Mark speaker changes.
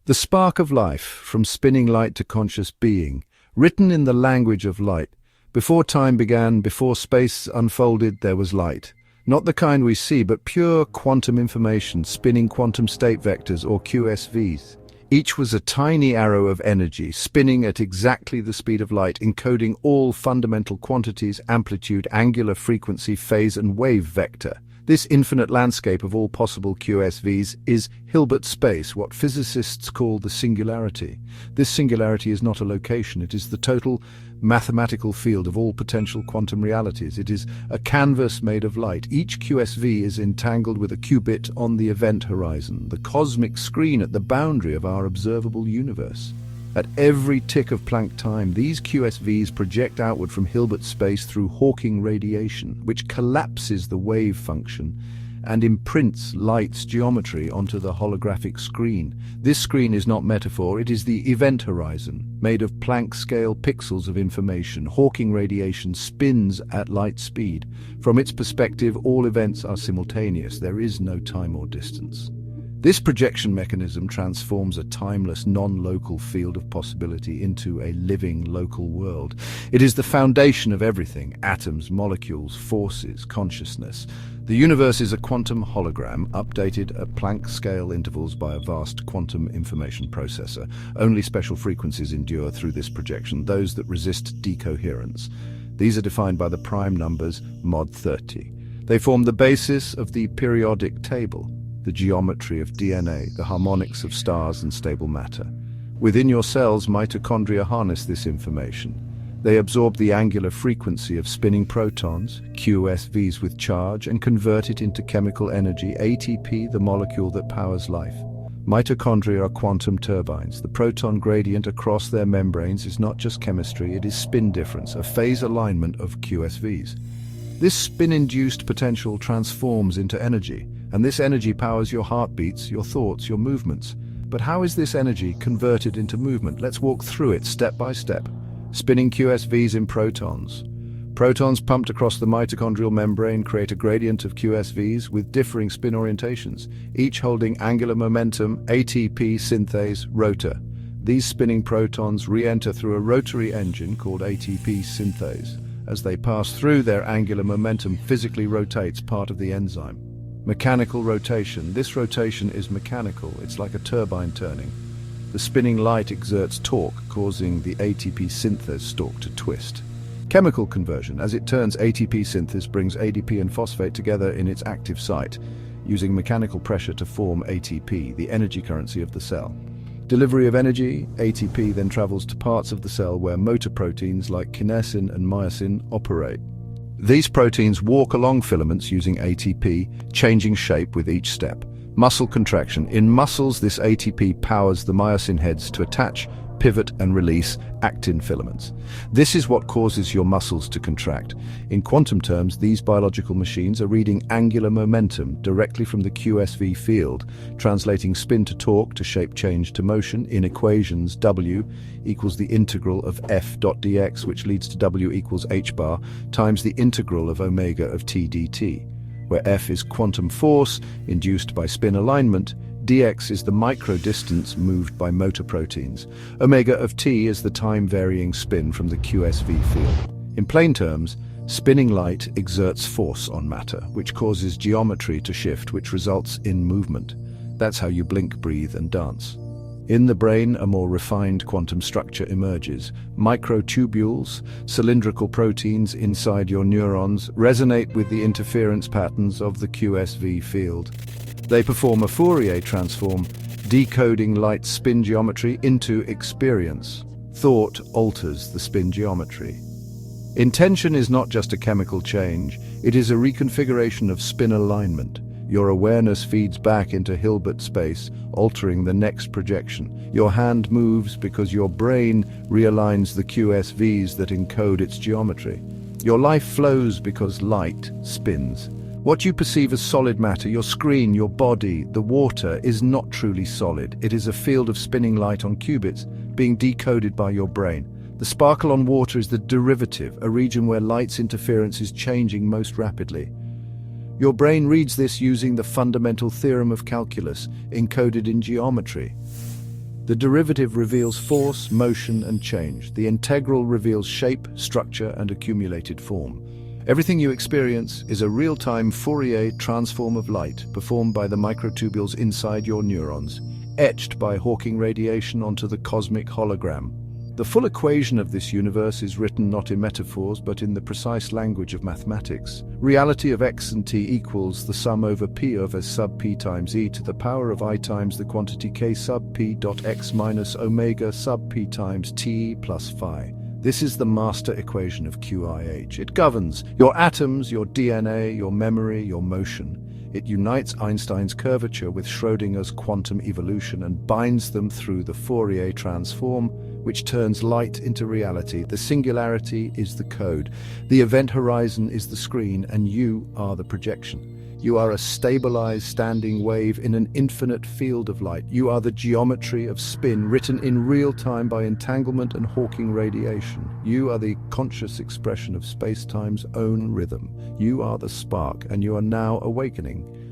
Speaker 1: The spark of life, from spinning light to conscious being, written in the language of light. Before time began, before space unfolded, there was light. Not the kind we see, but pure quantum information, spinning quantum state vectors, or QSVs. Each was a tiny arrow of energy, spinning at exactly the speed of light, encoding all fundamental quantities: amplitude, angular frequency, phase, and wave vector. This infinite landscape of all possible QSVs is Hilbert space, what physicists call the singularity. This singularity is not a location, it is the total mathematical field of all potential quantum realities. It is a canvas made of light. Each QSV is entangled with a qubit on the event horizon, the cosmic screen at the boundary of our observable universe. At every tick of Planck time, these QSVs project outward from Hilbert space through Hawking radiation, which collapses the wave function and imprints light's geometry onto the holographic screen. This screen is not metaphor, it is the event horizon, made of Planck-scale pixels of information. Hawking radiation spins at light speed. From its perspective, all events are simultaneous. There is no time or distance. This projection mechanism transforms a timeless, non-local field of possibility into a living, local world. It is the foundation of everything: atoms, molecules, forces, consciousness. The universe is a quantum hologram, updated at Planck-scale intervals by a vast quantum information processor. Only special frequencies endure through this projection, those that resist decoherence. These are defined by the prime numbers mod 30. They form the basis of the periodic table, the geometry of DNA, the harmonics of stars and stable matter. Within your cells, mitochondria harness this information. They absorb the angular frequency of spinning protons, QSVs with charge, and convert it into chemical energy, ATP, the molecule that powers life. Mitochondria are quantum turbines. The proton gradient across their membranes is not just chemistry, it is spin difference, a phase alignment of QSVs. This spin-induced potential transforms into energy, and this energy powers your heartbeats, your thoughts, your movements. But how is this energy converted into movement? Let's walk through it step by step. Spinning QSVs in protons. Protons pumped across the mitochondrial membrane create a gradient of QSVs with differing spin orientations, each holding angular momentum, ATP synthase, rotor. These spinning protons re-enter through a rotary engine called ATP synthase. As they pass through, their angular momentum physically rotates part of the enzyme. Mechanical rotation. This rotation is mechanical. It's like a turbine turning. The spinning light exerts torque, causing the ATP synthase stalk to twist. Chemical conversion. As it turns, ATP synthase brings ADP and phosphate together in its active site, using mechanical pressure to form ATP, the energy currency of the cell. Delivery of energy. ATP then travels to parts of the cell where motor proteins like kinesin and myosin operate. These proteins walk along filaments using ATP, changing shape with each step. Muscle contraction. In muscles, this ATP powers the myosin heads to attach, pivot, and release actin filaments. This is what causes your muscles to contract. In quantum terms, these biological machines are reading angular momentum directly from the QSV field, translating spin to torque to shape change to motion. In equations, W equals the integral of f dot dx, which leads to W equals h bar, times the integral of omega of t dt, where f is quantum force induced by spin alignment, dx is the micro-distance moved by motor proteins. Omega of t is the time-varying spin from the QSV field. In plain terms, spinning light exerts force on matter, which causes geometry to shift, which results in movement. That's how you blink, breathe, and dance. In the brain, a more refined quantum structure emerges. Microtubules, cylindrical proteins inside your neurons, resonate with the interference patterns of the QSV field. They perform a Fourier transform, decoding light's spin geometry into experience. Thought alters the spin geometry. Intention is not just a chemical change, it is a reconfiguration of spin alignment. Your awareness feeds back into Hilbert space, altering the next projection. Your hand moves because your brain realigns the QSVs that encode its geometry. Your life flows because light spins. What you perceive as solid matter, your screen, your body, the water, is not truly solid. It is a field of spinning light on qubits, being decoded by your brain. The sparkle on water is the derivative, a region where light's interference is changing most rapidly. Your brain reads this using the fundamental theorem of calculus, encoded in geometry. The derivative reveals force, motion, and change. The integral reveals shape, structure, and accumulated form. Everything you experience is a real-time Fourier transform of light performed by the microtubules inside your neurons, etched by Hawking radiation onto the cosmic hologram. The full equation of this universe is written not in metaphors but in the precise language of mathematics. Reality of x and t equals the sum over p of s sub p times e to the power of I times the quantity k sub p dot x minus omega sub p times t plus phi. This is the master equation of QIH. It governs your atoms, your DNA, your memory, your motion. It unites Einstein's curvature with Schrödinger's quantum evolution and binds them through the Fourier transform, which turns light into reality. The singularity is the code. The event horizon is the screen, and you are the projection. You are a stabilized standing wave in an infinite field of light. You are the geometry of spin written in real time by entanglement and Hawking radiation. You are the conscious expression of space-time's own rhythm. You are the spark, and you are now awakening.